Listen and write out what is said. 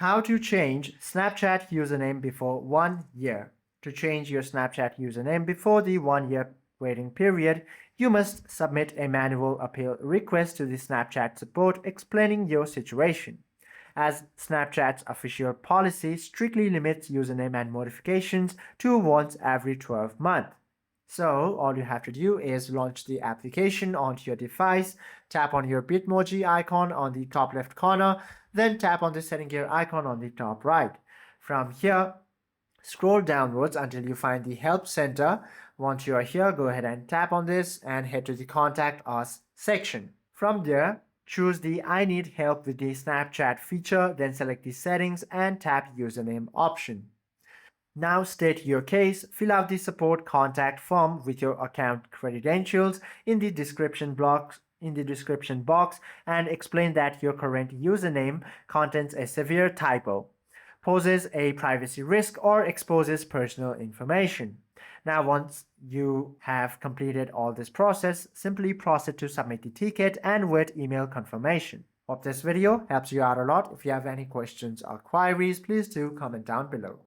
How to change Snapchat username before 1 year. To change your Snapchat username before the 1 year waiting period, you must submit a manual appeal request to the Snapchat support explaining your situation, as Snapchat's official policy strictly limits username and modifications to once every 12 months. So all you have to do is launch the application onto your device, tap on your Bitmoji icon on the top left corner, then tap on the setting gear icon on the top right. From here, scroll downwards until you find the help center. Once you are here, go ahead and tap on this and head to the contact us section. From there, choose the I need help with the Snapchat feature, then select the settings and tap username option. Now state your case, fill out the support contact form with your account credentials in the description box and explain that your current username contains a severe typo, poses a privacy risk, or exposes personal information. Now once you have completed all this process, simply proceed to submit the ticket and wait email confirmation. Hope this video helps you out a lot. If you have any questions or queries, please do comment down below.